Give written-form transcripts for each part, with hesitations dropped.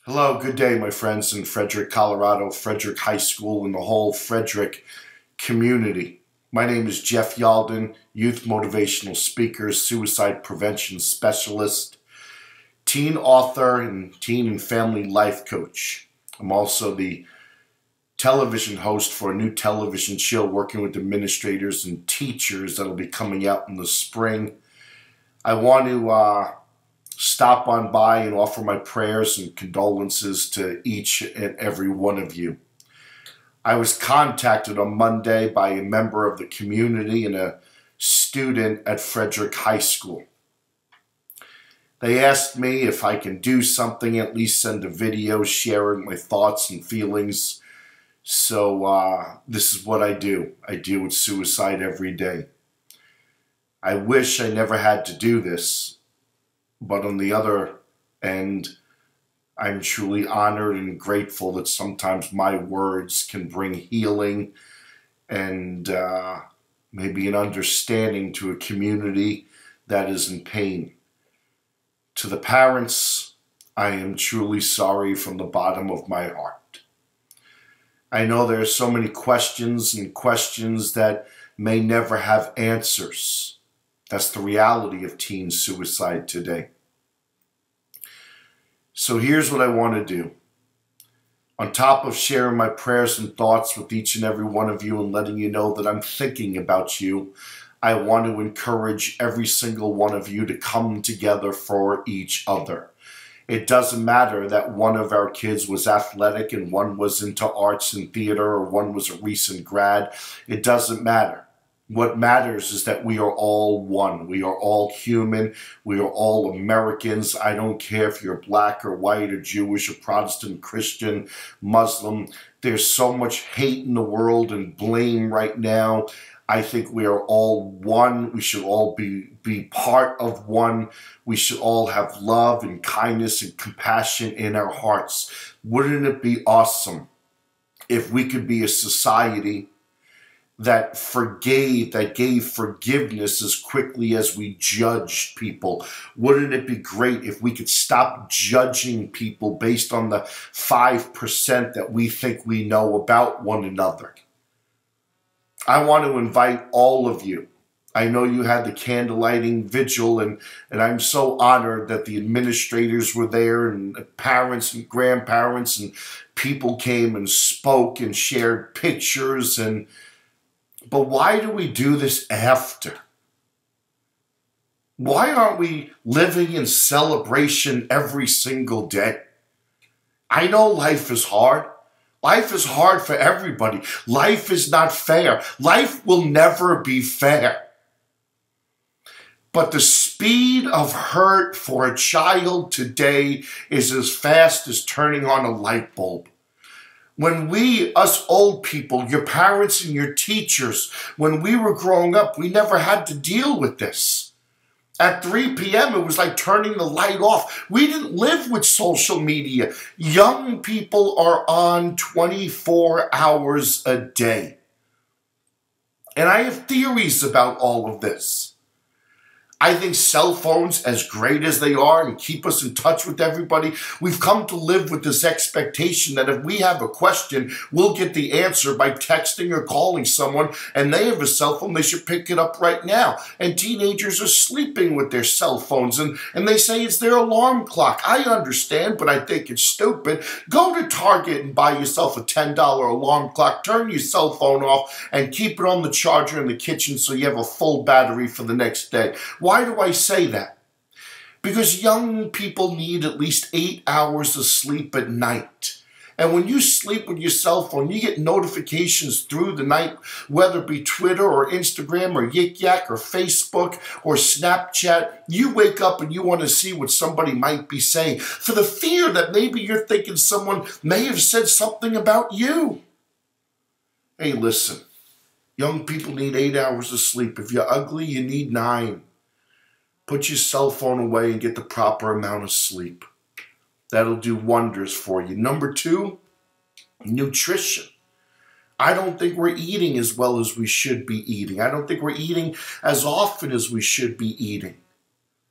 Hello, good day, my friends in Frederick, Colorado, Frederick High School, and the whole Frederick community. My name is Jeff Yalden, youth motivational speaker, suicide prevention specialist, teen author, and teen and family life coach. I'm also the television host for a new television show working with administrators and teachers that'll be coming out in the spring. I want to stop on by and offer my prayers and condolences to each and every one of you. I was contacted on Monday by a member of the community and a student at Frederick High School. They asked me if I can do something, at least send a video sharing my thoughts and feelings. So this is what I do. I deal with suicide every day. I wish I never had to do this. But on the other end, I'm truly honored and grateful that sometimes my words can bring healing and maybe an understanding to a community that is in pain. To the parents, I am truly sorry from the bottom of my heart. I know there are so many questions and questions that may never have answers. That's the reality of teen suicide today. So here's what I want to do. On top of sharing my prayers and thoughts with each and every one of you and letting you know that I'm thinking about you, I want to encourage every single one of you to come together for each other. It doesn't matter that one of our kids was athletic and one was into arts and theater or one was a recent grad. It doesn't matter. What matters is that we are all one. We are all human. We are all Americans. I don't care if you're black or white or Jewish or Protestant, Christian, Muslim. There's so much hate in the world and blame right now. I think we are all one. We should all be part of one. We should all have love and kindness and compassion in our hearts. Wouldn't it be awesome if we could be a society that forgave, that gave forgiveness as quickly as we judged people? Wouldn't it be great if we could stop judging people based on the 5% that we think we know about one another? I want to invite all of you. I know you had the candlelighting vigil, and I'm so honored that the administrators were there and parents and grandparents and people came and spoke and shared pictures. But why do we do this after? Why aren't we living in celebration every single day? I know life is hard. Life is hard for everybody. Life is not fair. Life will never be fair. But the speed of hurt for a child today is as fast as turning on a light bulb. When we, us old people, your parents and your teachers, when we were growing up, we never had to deal with this. At 3 p.m., it was like turning the light off. We didn't live with social media. Young people are on 24 hours a day. And I have theories about all of this. I think cell phones, as great as they are and keep us in touch with everybody, we've come to live with this expectation that if we have a question, we'll get the answer by texting or calling someone, and they have a cell phone, they should pick it up right now. And teenagers are sleeping with their cell phones, and they say it's their alarm clock. I understand, but I think it's stupid. Go to Target and buy yourself a $10 alarm clock, turn your cell phone off, and keep it on the charger in the kitchen so you have a full battery for the next day. Why do I say that? Because young people need at least 8 hours of sleep at night. And when you sleep with your cell phone, you get notifications through the night, whether it be Twitter or Instagram or Yik Yak or Facebook or Snapchat. You wake up and you want to see what somebody might be saying for the fear that maybe you're thinking someone may have said something about you. Hey, listen, young people need 8 hours of sleep. If you're ugly, you need 9. Put your cell phone away and get the proper amount of sleep. That'll do wonders for you. Number 2, nutrition. I don't think we're eating as well as we should be eating. I don't think we're eating as often as we should be eating.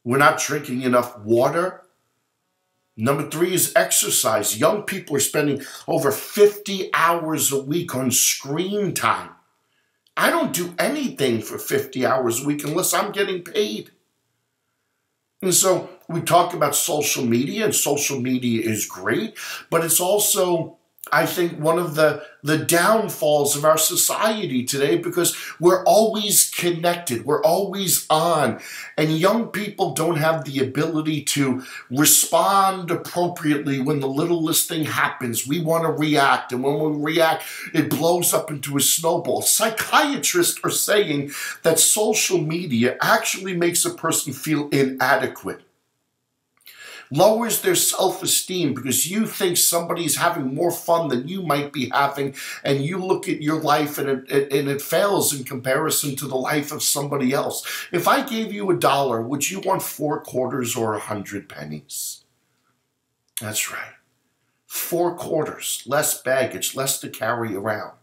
We're not drinking enough water. Number 3 is exercise. Young people are spending over 50 hours a week on screen time. I don't do anything for 50 hours a week unless I'm getting paid. And so we talk about social media, and social media is great, but it's also, I think, one of the downfalls of our society today, because we're always connected, we're always on, and young people don't have the ability to respond appropriately when the littlest thing happens. We want to react, and when we react, it blows up into a snowball. Psychiatrists are saying that social media actually makes a person feel inadequate, lowers their self-esteem, because you think somebody's having more fun than you might be having, and you look at your life and it fails in comparison to the life of somebody else. If I gave you $1, would you want 4 quarters or 100 pennies? That's right. 4 quarters, less baggage, less to carry around.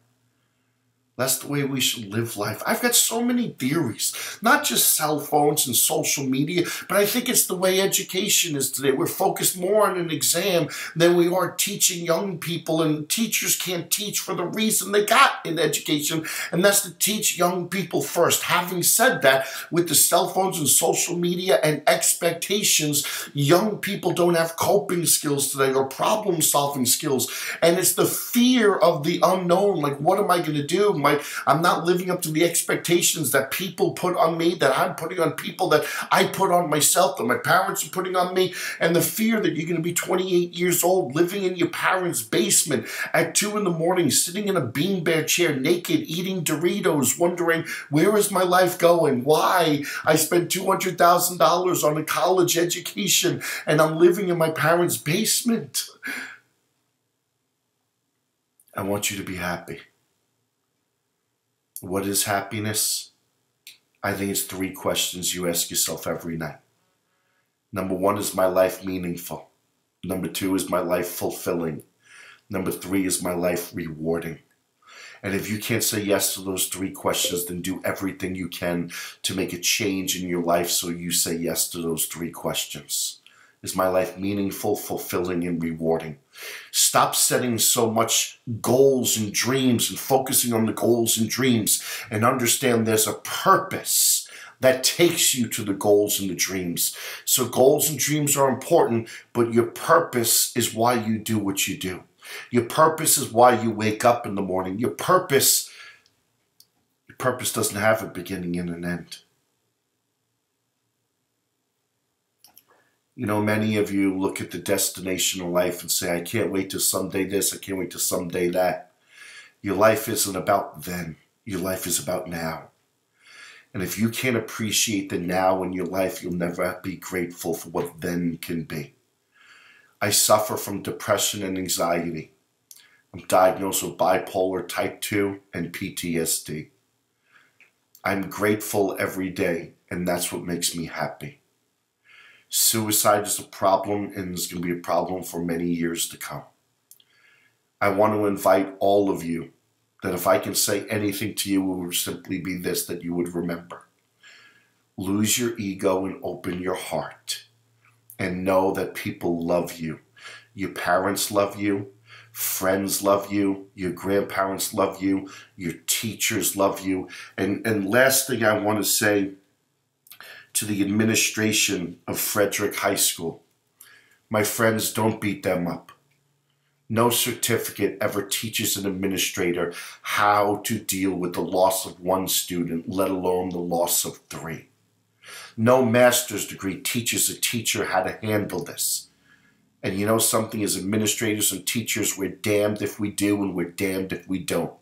That's the way we should live life. I've got so many theories, not just cell phones and social media, but I think it's the way education is today. We're focused more on an exam than we are teaching young people, and teachers can't teach for the reason they got in education, and that's to teach young people first. Having said that, with the cell phones and social media and expectations, young people don't have coping skills today or problem-solving skills, and it's the fear of the unknown. Like, what am I going to do? I'm not living up to the expectations that people put on me, that I'm putting on people, that I put on myself, that my parents are putting on me, and the fear that you're going to be 28 years old, living in your parents' basement at 2 in the morning, sitting in a beanbag chair, naked, eating Doritos, wondering, where is my life going? Why? I spent $200,000 on a college education, and I'm living in my parents' basement. I want you to be happy. What is happiness? I think it's 3 questions you ask yourself every night. Number 1, is my life meaningful? Number 2, is my life fulfilling? Number 3, is my life rewarding? And if you can't say yes to those 3 questions, then do everything you can to make a change in your life so you say yes to those 3 questions. Is my life meaningful, fulfilling, and rewarding? Stop setting so much goals and dreams and focusing on the goals and dreams, and understand there's a purpose that takes you to the goals and the dreams. So goals and dreams are important, but your purpose is why you do what you do. Your purpose is why you wake up in the morning. Your purpose doesn't have a beginning and an end. You know, many of you look at the destination of life and say, I can't wait till someday this, I can't wait till someday that. Your life isn't about then. Your life is about now. And if you can't appreciate the now in your life, you'll never be grateful for what then can be. I suffer from depression and anxiety. I'm diagnosed with bipolar type 2 and PTSD. I'm grateful every day, and that's what makes me happy. Suicide is a problem, and it's going to be a problem for many years to come. I want to invite all of you that if I can say anything to you, it would simply be this, that you would remember. Lose your ego and open your heart, and know that people love you. Your parents love you. Friends love you. Your grandparents love you. Your teachers love you. And last thing I want to say to the administration of Frederick High School. My friends, don't beat them up. No certificate ever teaches an administrator how to deal with the loss of 1 student, let alone the loss of 3. No master's degree teaches a teacher how to handle this. And you know something, as administrators and teachers, we're damned if we do and we're damned if we don't.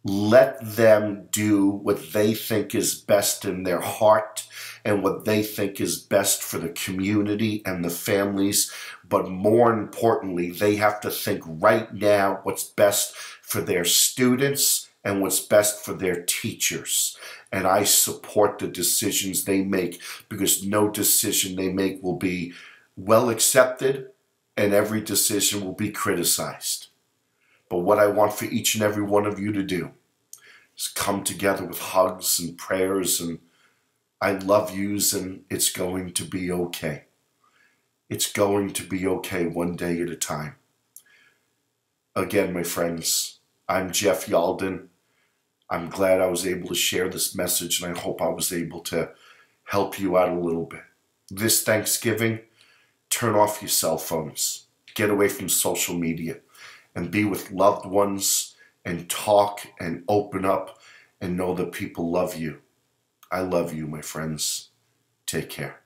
Let them do what they think is best in their heart and what they think is best for the community and the families. But more importantly, they have to think right now what's best for their students and what's best for their teachers. And I support the decisions they make, because no decision they make will be well accepted, and every decision will be criticized. But what I want for each and every one of you to do is come together with hugs and prayers and I love yous and it's going to be okay. It's going to be okay one day at a time. Again, my friends, I'm Jeff Yalden. I'm glad I was able to share this message, and I hope I was able to help you out a little bit. This Thanksgiving, turn off your cell phones. Get away from social media and be with loved ones and talk and open up and know that people love you. I love you, my friends. Take care.